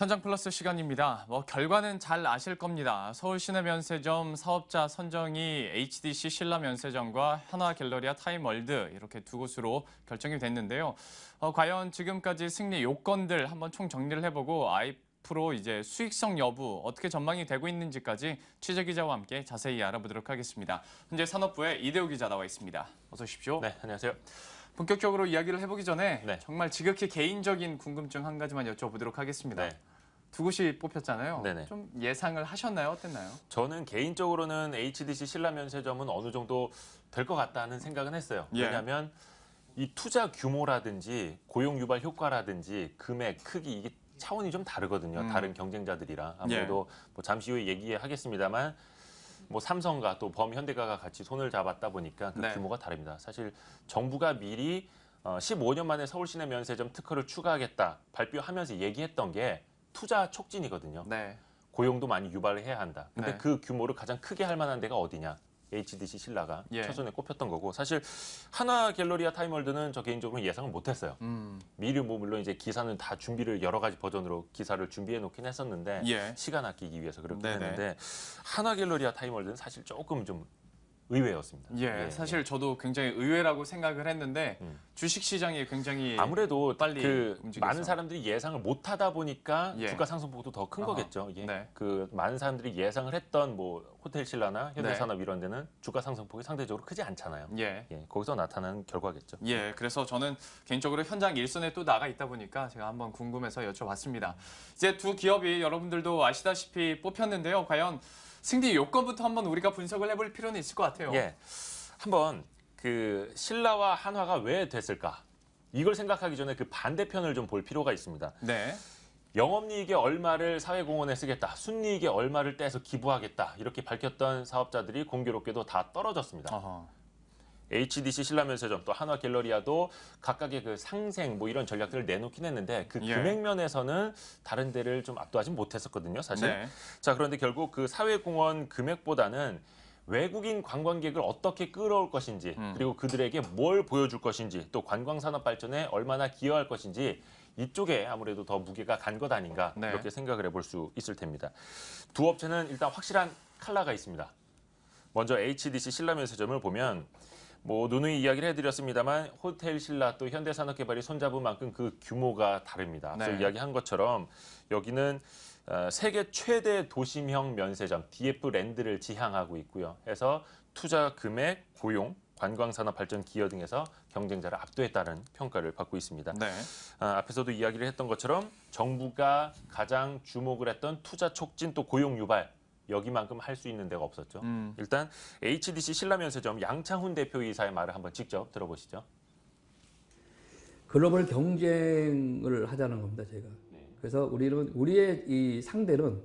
현장 플러스 시간입니다. 결과는 잘 아실 겁니다. 서울 시내면세점 사업자 선정이 HDC 신라 면세점과 한화 갤러리아 타임월드 이렇게 두 곳으로 결정이 됐는데요. 과연 지금까지 승리 요건들 한번 총 정리를 해보고 앞으로 이제 수익성 여부 어떻게 전망이 되고 있는지까지 취재 기자와 함께 자세히 알아보도록 하겠습니다. 현재 산업부의 이대호 기자 나와 있습니다. 어서 오십시오. 네, 안녕하세요. 본격적으로 이야기를 해보기 전에 네. 정말 지극히 개인적인 궁금증 한 가지만 여쭤보도록 하겠습니다. 네. 두 곳이 뽑혔잖아요. 네네. 좀 예상을 하셨나요? 어땠나요? 저는 개인적으로는 HDC 신라 면세점은 어느 정도 될 것 같다는 생각은 했어요. 예. 왜냐하면 이 투자 규모라든지 고용 유발 효과라든지 금액, 크기 이게 차원이 좀 다르거든요. 다른 경쟁자들이랑 아무래도 뭐 잠시 후에 얘기하겠습니다만 뭐 삼성과 또 범현대가가 같이 손을 잡았다 보니까 그 네. 규모가 다릅니다. 사실 정부가 미리 15년 만에 서울 시내 면세점 특허를 추가하겠다 발표하면서 얘기했던 게 투자 촉진이거든요. 네. 고용도 많이 유발을 해야 한다. 근데 네. 그 규모를 가장 크게 할 만한 데가 어디냐? HDC 신라가 예. 첫손에 꼽혔던 거고 사실 한화 갤러리아 타임월드는 저 개인적으로 예상을 못했어요. 미리 뭐 물론 이제 기사는 다 준비를 여러 가지 버전으로 기사를 준비해 놓긴 했었는데 예. 시간 아끼기 위해서 그렇게 네네. 했는데 한화 갤러리아 타임월드는 사실 조금 좀 의외였습니다. 예, 사실 저도 굉장히 의외라고 생각을 했는데 주식 시장이 굉장히 아무래도 빨리 그 움직여서. 많은 사람들이 예상을 못하다 보니까 예. 주가 상승폭도 더 큰 아하. 거겠죠. 예. 네. 그 많은 사람들이 예상을 했던 뭐 호텔 신라나 현대산업 네. 이런 데는 주가 상승폭이 상대적으로 크지 않잖아요. 예. 예, 거기서 나타나는 결과겠죠. 예, 그래서 저는 개인적으로 현장 일선에 또 나가 있다 보니까 제가 한번 궁금해서 여쭤봤습니다. 이제 두 기업이 여러분들도 아시다시피 뽑혔는데요. 과연 승리 요건부터 한번 우리가 분석을 해볼 필요는 있을 것 같아요. 예, 한번 그 신라와 한화가 왜 됐을까? 이걸 생각하기 전에 그 반대편을 좀 볼 필요가 있습니다. 네. 영업이익의 얼마를 사회공헌에 쓰겠다, 순이익의 얼마를 떼서 기부하겠다 이렇게 밝혔던 사업자들이 공교롭게도 다 떨어졌습니다. 어허. HDC 신라면세점 또 한화 갤러리아도 각각의 그 상생 뭐 이런 전략들을 내놓긴 했는데 그 예. 금액 면에서는 다른 데를 좀 압도하지 못했었거든요, 사실. 네. 자, 그런데 결국 그 사회공헌 금액보다는 외국인 관광객을 어떻게 끌어올 것인지 그리고 그들에게 뭘 보여줄 것인지 또 관광산업 발전에 얼마나 기여할 것인지 이쪽에 아무래도 더 무게가 간 것 아닌가 네. 이렇게 생각을 해볼 수 있을 텐니다. 두 업체는 일단 확실한 컬러가 있습니다. 먼저 HDC 신라면세점을 보면 뭐 누누이 이야기를 해드렸습니다만 호텔 신라 또 현대산업개발이 손잡은 만큼 그 규모가 다릅니다. 네. 그래서 이야기한 것처럼 여기는 세계 최대 도심형 면세점 DF랜드를 지향하고 있고요. 해서 투자 금액, 고용, 관광산업 발전 기여 등에서 경쟁자를 압도했다는 평가를 받고 있습니다. 네. 앞에서도 이야기를 했던 것처럼 정부가 가장 주목을 했던 투자 촉진 또 고용 유발 여기만큼 할 수 있는 데가 없었죠. 일단 HDC 신라면세점 양창훈 대표이사의 말을 한번 직접 들어보시죠. 글로벌 경쟁을 하자는 겁니다, 제가. 그래서 우리의 이 상대는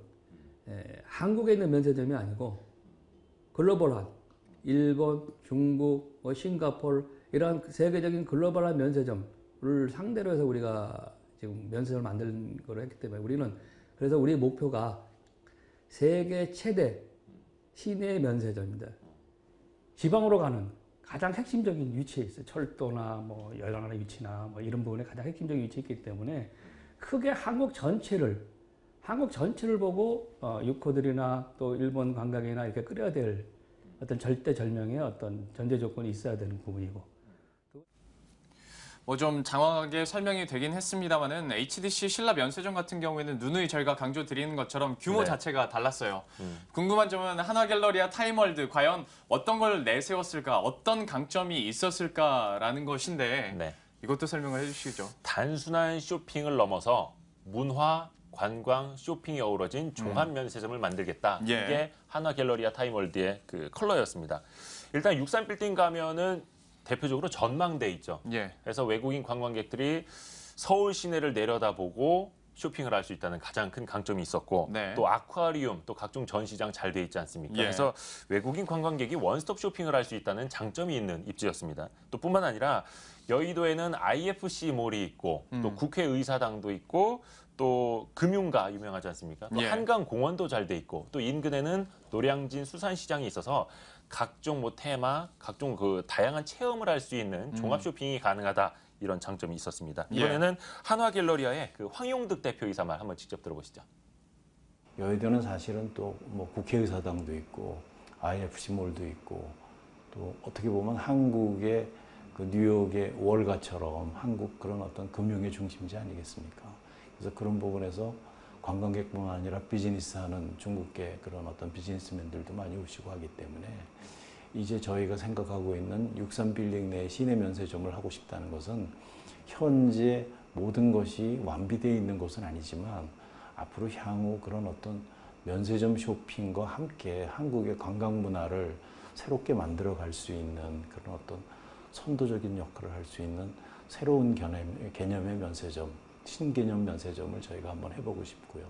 한국에 있는 면세점이 아니고 글로벌한 일본, 중국, 싱가포르 이런 세계적인 글로벌한 면세점을 상대로 해서 우리가 지금 면세점을 만든 걸 했기 때문에 그래서 우리 목표가 세계 최대 시내 면세점입니다. 지방으로 가는 가장 핵심적인 위치에 있어요. 철도나 뭐 여러 나라 위치나 뭐 이런 부분에 가장 핵심적인 위치에 있기 때문에 크게 한국 전체를 보고 유코들이나 또 일본 관광이나 이렇게 끌어야 될 어떤 절대절명의 어떤 전제 조건이 있어야 되는 부분이고. 뭐 좀 장황하게 설명이 되긴 했습니다만은 HDC 신라 면세점 같은 경우에는 누누이 저희가 강조드리는 것처럼 규모 네. 자체가 달랐어요. 궁금한 점은 한화 갤러리아 타임월드 과연 어떤 걸 내세웠을까, 어떤 강점이 있었을까라는 것인데 네. 이것도 설명을 해주시죠. 단순한 쇼핑을 넘어서 문화, 관광, 쇼핑이 어우러진 종합 면세점을 만들겠다. 예. 이게 한화 갤러리아 타임월드의 그 컬러였습니다. 일단 63빌딩 가면은 대표적으로 전망대 있죠. 예. 그래서 외국인 관광객들이 서울 시내를 내려다보고 쇼핑을 할 수 있다는 가장 큰 강점이 있었고 네. 또 아쿠아리움 또 각종 전시장 잘 돼 있지 않습니까? 예. 그래서 외국인 관광객이 원스톱 쇼핑을 할 수 있다는 장점이 있는 입지였습니다. 또 뿐만 아니라 여의도에는 IFC 몰이 있고 또 국회의사당도 있고 또 금융가 유명하지 않습니까? 또 예. 한강공원도 잘 돼 있고 또 인근에는 노량진 수산시장이 있어서 각종 뭐 테마, 각종 그 다양한 체험을 할 수 있는 종합 쇼핑이 가능하다. 이런 장점이 있었습니다. 예. 이번에는 한화갤러리아의 그 황용득 대표이사 말 한번 직접 들어보시죠. 여의도는 사실은 또 뭐 국회의사당도 있고 IFC몰도 있고 또 어떻게 보면 한국의 그 뉴욕의 월가처럼 한국 그런 어떤 금융의 중심지 아니겠습니까? 그래서 그런 부분에서 관광객뿐만 아니라 비즈니스하는 중국계 그런 어떤 비즈니스맨들도 많이 오시고 하기 때문에 이제 저희가 생각하고 있는 63빌딩 내 시내 면세점을 하고 싶다는 것은 현재 모든 것이 완비되어 있는 것은 아니지만 앞으로 향후 그런 어떤 면세점 쇼핑과 함께 한국의 관광 문화를 새롭게 만들어 갈 수 있는 그런 어떤 선도적인 역할을 할 수 있는 새로운 개념의 면세점, 신개념 면세점을 저희가 한번 해보고 싶고요.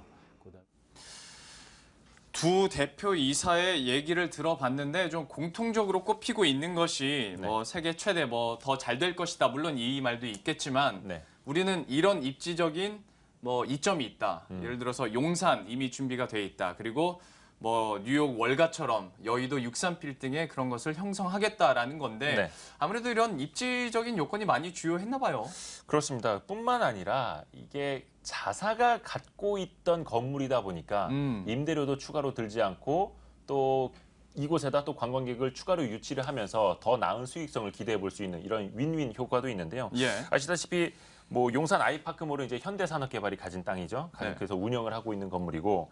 두 대표이사의 얘기를 들어봤는데 좀 공통적으로 꼽히고 있는 것이 뭐 세계 최대 뭐 더 잘 될 것이다. 물론 이 말도 있겠지만 네. 우리는 이런 입지적인 뭐 이점이 있다. 예를 들어서 용산 이미 준비가 돼 있다. 그리고 뭐 뉴욕 월가처럼 여의도 63빌딩에 그런 것을 형성하겠다라는 건데 네. 아무래도 이런 입지적인 요건이 많이 주요했나 봐요. 그렇습니다. 뿐만 아니라 이게 자사가 갖고 있던 건물이다 보니까 임대료도 추가로 들지 않고 또 이곳에다 또 관광객을 추가로 유치를 하면서 더 나은 수익성을 기대해 볼 수 있는 이런 윈윈 효과도 있는데요. 예. 아시다시피 뭐 용산 아이파크몰은 이제 현대산업개발이 가진 땅이죠. 네. 그래서 운영을 하고 있는 건물이고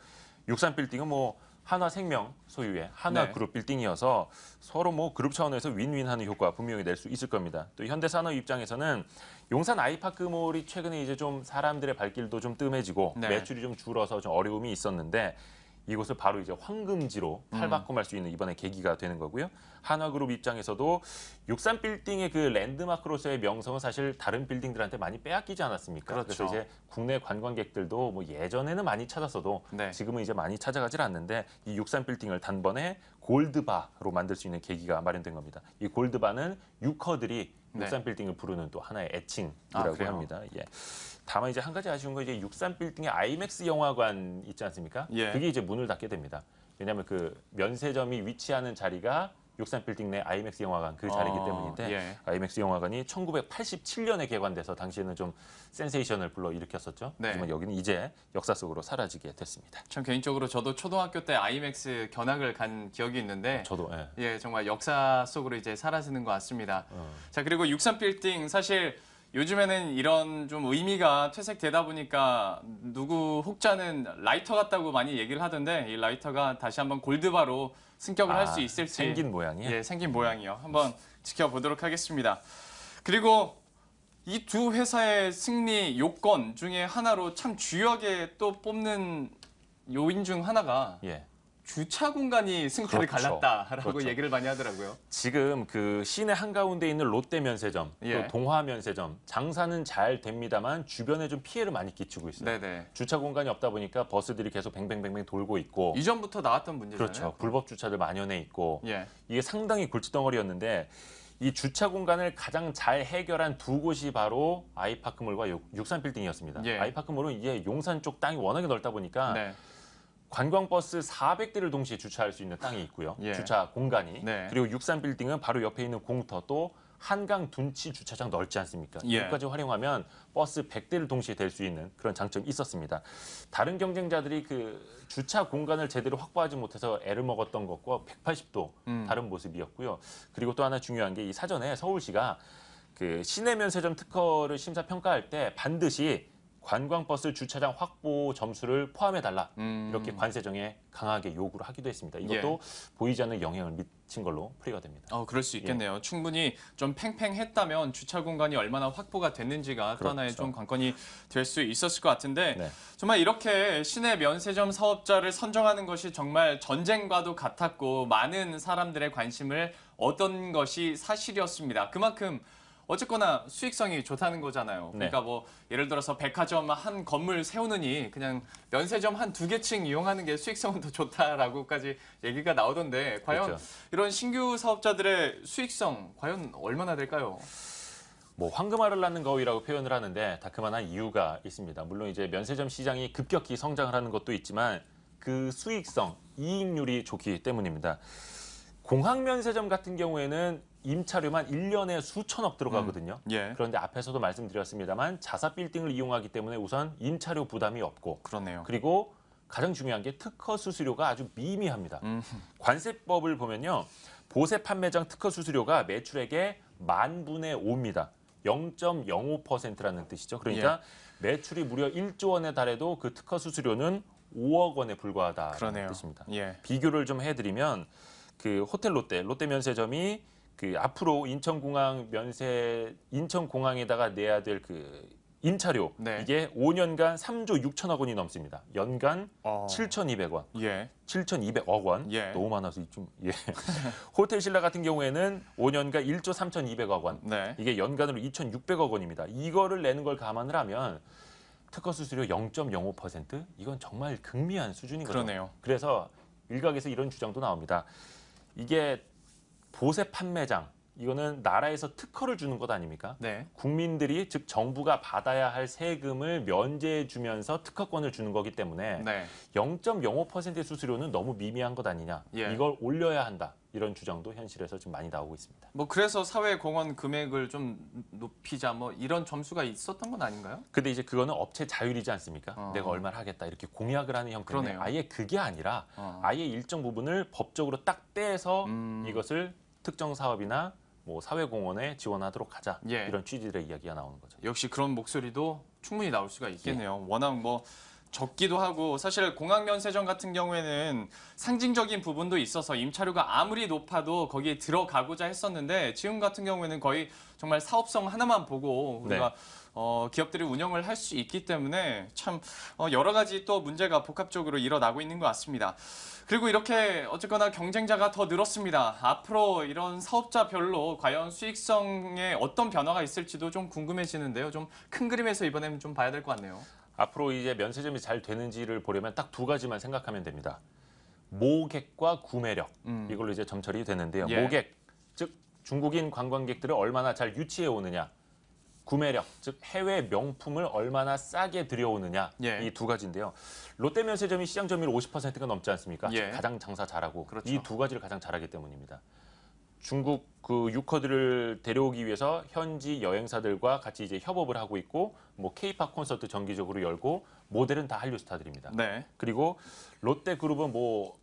63빌딩은 뭐 한화생명 소유의 한화그룹 빌딩이어서 서로 뭐 그룹 차원에서 윈윈하는 효과 분명히 낼 수 있을 겁니다. 또 현대산업 입장에서는 용산 아이파크몰이 최근에 이제 좀 사람들의 발길도 좀 뜸해지고 네. 매출이 좀 줄어서 좀 어려움이 있었는데 이곳을 바로 이제 황금지로 팔바꿈할 수 있는 이번에 계기가 되는 거고요. 한화그룹 입장에서도 63빌딩의 그 랜드마크로서의 명성은 사실 다른 빌딩들한테 많이 빼앗기지 않았습니까? 그렇죠. 그래서 이제 국내 관광객들도 뭐 예전에는 많이 찾았어도 네. 지금은 이제 많이 찾아가질 않는데 이 63빌딩을 단번에 골드바로 만들 수 있는 계기가 마련된 겁니다. 이 골드바는 유커들이 네. 63빌딩을 부르는 또 하나의 애칭이라고 아, 그래요? 합니다. 예. 다만 이제 한 가지 아쉬운 건 이제 63빌딩에 아이맥스 영화관 있지 않습니까? 예. 그게 이제 문을 닫게 됩니다. 왜냐하면 그 면세점이 위치하는 자리가 63빌딩 내 아이맥스 영화관 그 자리이기 때문인데 예. 아이맥스 영화관이 1987년에 개관돼서 당시에는 좀 센세이션을 불러일으켰었죠. 네. 하지만 여기는 이제 역사 속으로 사라지게 됐습니다. 참 개인적으로 저도 초등학교 때 아이맥스 견학을 간 기억이 있는데 저도 예. 예, 정말 역사 속으로 이제 사라지는 것 같습니다. 자, 그리고 63빌딩 사실 요즘에는 이런 좀 의미가 퇴색되다 보니까 누구 혹자는 라이터 같다고 많이 얘기를 하던데 이 라이터가 다시 한번 골드바로 승격을 할 수 있을지 생긴 모양이요? 예, 생긴 모양이요. 한번 지켜보도록 하겠습니다. 그리고 이 두 회사의 승리 요건 중에 하나로 참 주요하게 또 뽑는 요인 중 하나가 예. 주차 공간이 승패를 그렇죠. 갈랐다라고 그렇죠. 얘기를 많이 하더라고요. 지금 그 시내 한가운데 있는 롯데 면세점, 예. 또 동화 면세점 장사는 잘 됩니다만 주변에 좀 피해를 많이 끼치고 있어요. 네네. 주차 공간이 없다 보니까 버스들이 계속 뱅뱅뱅뱅 돌고 있고 이전부터 나왔던 문제잖아요. 그렇죠. 불법 주차들 만연해 있고 예. 이게 상당히 골칫덩어리였는데 이 주차 공간을 가장 잘 해결한 두 곳이 바로 아이파크몰과 63빌딩이었습니다. 예. 아이파크몰은 이제 용산 쪽 땅이 워낙에 넓다 보니까 네. 관광버스 400대를 동시에 주차할 수 있는 땅이 있고요. 예. 주차 공간이. 네. 그리고 63빌딩은 바로 옆에 있는 공터 또 한강 둔치 주차장 넓지 않습니까? 예. 여기까지 활용하면 버스 100대를 동시에 댈 수 있는 그런 장점이 있었습니다. 다른 경쟁자들이 그 주차 공간을 제대로 확보하지 못해서 애를 먹었던 것과 180도 다른 모습이었고요. 그리고 또 하나 중요한 게 이 사전에 서울시가 그 시내 면세점 특허를 심사 평가할 때 반드시 관광버스 주차장 확보 점수를 포함해달라 이렇게 관세정에 강하게 요구를 하기도 했습니다. 이것도 보이지 않는 영향을 미친 걸로 풀이가 됩니다. 그럴 수 있겠네요. 충분히 좀 팽팽했다면 주차 공간이 얼마나 확보가 됐는지가 또 하나의 그렇죠. 좀 관건이 될 수 있었을 것 같은데 네. 정말 이렇게 시내 면세점 사업자를 선정하는 것이 정말 전쟁과도 같았고 많은 사람들의 관심을 얻은 것이 사실이었습니다. 그만큼 어쨌거나 수익성이 좋다는 거잖아요. 네. 그러니까 뭐 예를 들어서 백화점 한 건물 세우느니 그냥 면세점 한 2개 층 이용하는 게 수익성은 더 좋다라고까지 얘기가 나오던데 과연 그렇죠. 이런 신규 사업자들의 수익성 과연 얼마나 될까요? 뭐 황금알을 낳는 거위라고 표현을 하는데 다 그만한 이유가 있습니다. 물론 이제 면세점 시장이 급격히 성장을 하는 것도 있지만 그 수익성, 이익률이 좋기 때문입니다. 공항 면세점 같은 경우에는 임차료만 1년에 수천억 들어가거든요. 예. 그런데 앞에서도 말씀드렸습니다만 자사 빌딩을 이용하기 때문에 우선 임차료 부담이 없고 그러네요. 그리고 가장 중요한 게 특허 수수료가 아주 미미합니다. 관세법을 보면요. 보세 판매장 특허 수수료가 매출액의 10,000분의 5입니다. 0.05%라는 뜻이죠. 그러니까 매출이 무려 1조 원에 달해도 그 특허 수수료는 5억 원에 불과하다는 그러네요. 뜻입니다. 예. 비교를 좀 해드리면 그 호텔 롯데 면세점이 그 앞으로 인천공항에다가 내야 될 그 임차료 네. 이게 5년간 3조 6천억 원이 넘습니다. 연간 어. 7,200원. 예. 7,200억 원. 예. 너무 많아서 좀 예. 호텔 신라 같은 경우에는 5년간 1조 3,200억 원. 네. 이게 연간으로 2,600억 원입니다. 이거를 내는 걸 감안을 하면 특허 수수료 0.05% 이건 정말 극미한 수준이거든요. 그러네요. 그래서 일각에서 이런 주장도 나옵니다. 이게 보세 판매장 이거는 나라에서 특허를 주는 것 아닙니까? 네. 국민들이 즉 정부가 받아야 할 세금을 면제해 주면서 특허권을 주는 거기 때문에 네. 0.05%의 수수료는 너무 미미한 것 아니냐. 예. 이걸 올려야 한다. 이런 주장도 현실에서 좀 많이 나오고 있습니다. 뭐 그래서 사회공헌 금액을 좀 높이자 뭐 이런 점수가 있었던 건 아닌가요? 근데 이제 그거는 업체 자율이지 않습니까? 어. 내가 얼마를 하겠다 이렇게 공약을 하는 형태인데 그러네요. 아예 그게 아니라 어. 아예 일정 부분을 법적으로 딱 떼서 이것을 특정 사업이나 뭐 사회공헌에 지원하도록 하자 예. 이런 취지들의 이야기가 나오는 거죠. 역시 그런 목소리도 충분히 나올 수가 있겠네요. 워낙 뭐 적기도 하고 사실 공항면세점 같은 경우에는 상징적인 부분도 있어서 임차료가 아무리 높아도 거기에 들어가고자 했었는데 지금 같은 경우에는 거의 정말 사업성 하나만 보고 우리가 기업들이 운영을 할 수 있기 때문에 참 여러 가지 또 문제가 복합적으로 일어나고 있는 것 같습니다. 그리고 이렇게 어쨌거나 경쟁자가 더 늘었습니다. 앞으로 이런 사업자별로 과연 수익성에 어떤 변화가 있을지도 좀 궁금해지는데요. 좀 큰 그림에서 이번에는 좀 봐야 될 것 같네요. 앞으로 이제 면세점이 잘 되는지를 보려면 딱 두 가지만 생각하면 됩니다. 모객과 구매력 이걸로 이제 점철이 되는데요. 예. 모객 즉 중국인 관광객들을 얼마나 잘 유치해 오느냐. 구매력, 즉 해외 명품을 얼마나 싸게 들여오느냐 예. 이 두 가지인데요. 롯데면세점이 시장 점유율 50%가 넘지 않습니까? 예. 가장 장사 잘하고 그렇죠. 이 두 가지를 가장 잘하기 때문입니다. 중국 그 유커들을 데려오기 위해서 현지 여행사들과 같이 이제 협업을 하고 있고 뭐 K-팝 콘서트 정기적으로 열고 모델은 다 한류 스타들입니다. 네. 그리고 롯데그룹은 뭐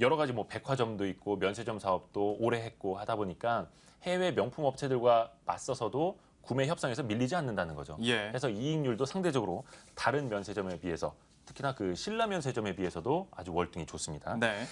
여러 가지 뭐 백화점도 있고 면세점 사업도 오래 했고 하다 보니까 해외 명품 업체들과 맞서서도 구매 협상에서 밀리지 않는다는 거죠. 예. 그래서 이익률도 상대적으로 다른 면세점에 비해서 특히나 그 신라 면세점에 비해서도 아주 월등히 좋습니다. 네.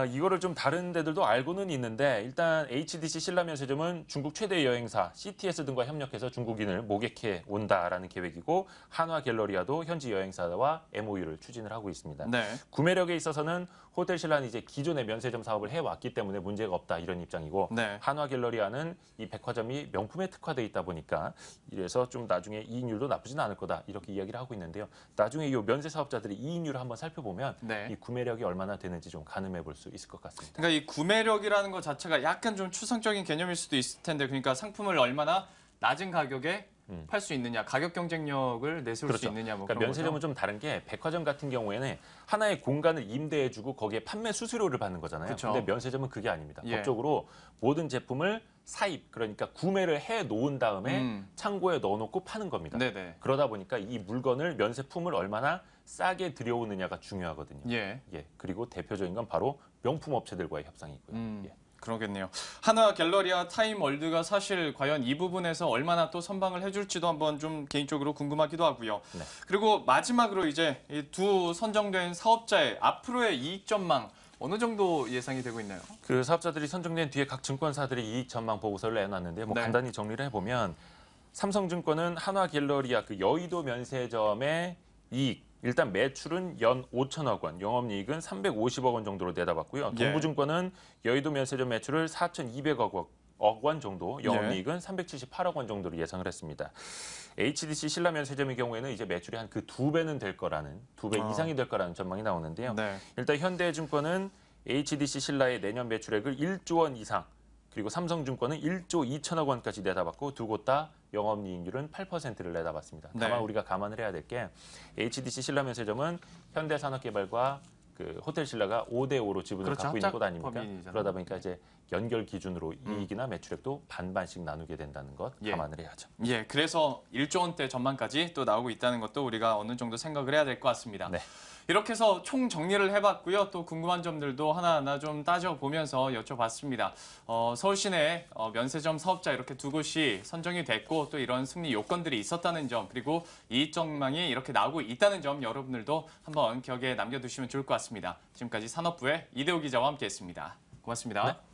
이거를 좀 다른 데들도 알고는 있는데 일단 HDC 신라 면세점은 중국 최대 여행사 CTS 등과 협력해서 중국인을 모객해 온다라는 계획이고 한화 갤러리아도 현지 여행사와 MOU를 추진을 하고 있습니다. 네. 구매력에 있어서는 호텔 신라는 이제 기존의 면세점 사업을 해왔기 때문에 문제가 없다 이런 입장이고 네. 한화 갤러리아는 이 백화점이 명품에 특화돼 있다 보니까 이래서 좀 나중에 이익률도 나쁘진 않을 거다 이렇게 이야기를 하고 있는데요. 나중에 이 면세 사업자들이 이익률을 한번 살펴보면 네. 이 구매력이 얼마나 되는지 좀 가늠해 볼 수 있을 것 같습니다. 그러니까 이 구매력이라는 것 자체가 약간 좀 추상적인 개념일 수도 있을 텐데 그러니까 상품을 얼마나 낮은 가격에 팔 수 있느냐, 가격 경쟁력을 내세울 수 그렇죠. 있느냐 뭐 그러니까 그런 면세점은 거죠. 좀 다른 게 백화점 같은 경우에는 하나의 공간을 임대해주고 거기에 판매 수수료를 받는 거잖아요. 그렇죠. 근데 면세점은 그게 아닙니다. 예. 법적으로 모든 제품을 사입, 그러니까 구매를 해 놓은 다음에 창고에 넣어놓고 파는 겁니다. 네네. 그러다 보니까 이 물건을 면세품을 얼마나 싸게 들여오느냐가 중요하거든요. 예. 그리고 대표적인 건 바로 명품 업체들과의 협상이고요. 예. 그러겠네요. 한화 갤러리아 타임월드가 사실 과연 이 부분에서 얼마나 또 선방을 해줄지도 한번 좀 개인적으로 궁금하기도 하고요. 네. 그리고 마지막으로 이제 이 두 선정된 사업자의 앞으로의 이익 전망 어느 정도 예상이 되고 있나요? 그 사업자들이 선정된 뒤에 각 증권사들이 이익 전망 보고서를 내놨는데 뭐 네. 간단히 정리를 해보면 삼성증권은 한화 갤러리아 그 여의도 면세점의 이익 일단 매출은 연 5천억 원, 영업이익은 350억 원 정도로 내다봤고요. 예. 동부증권은 여의도 면세점 매출을 4,200억 원 정도, 영업이익은 378억 원 정도로 예상을 했습니다. HDC 신라 면세점의 경우에는 이제 매출이 한 그 2배는 될 거라는, 2배 이상이 될 거라는 전망이 나오는데요. 네. 일단 현대증권은 HDC 신라의 내년 매출액을 1조 원 이상, 그리고 삼성증권은 1조 2천억 원까지 내다봤고 두 곳 다 영업이익률은 8%를 내다봤습니다. 다만 네. 우리가 감안을 해야 될 게 HDC 신라 면세점은 현대산업개발과 그 호텔 신라가 5대5로 지분을 그렇죠. 갖고 있는 곳 아닙니까? 합작 법인이잖아요. 그러다 보니까 이제 연결 기준으로 이익이나 매출액도 반반씩 나누게 된다는 것 예. 감안을 해야죠. 예, 그래서 1조 원대 전망까지 또 나오고 있다는 것도 우리가 어느 정도 생각을 해야 될 것 같습니다. 네. 이렇게 해서 총 정리를 해봤고요. 또 궁금한 점들도 하나하나 좀 따져보면서 여쭤봤습니다. 서울 시내 면세점 사업자 이렇게 두 곳이 선정이 됐고 또 이런 승리 요건들이 있었다는 점 그리고 이익 전망이 이렇게 나오고 있다는 점 여러분들도 한번 기억에 남겨두시면 좋을 것 같습니다. 지금까지 산업부의 이대호 기자와 함께했습니다. 고맙습니다. 네.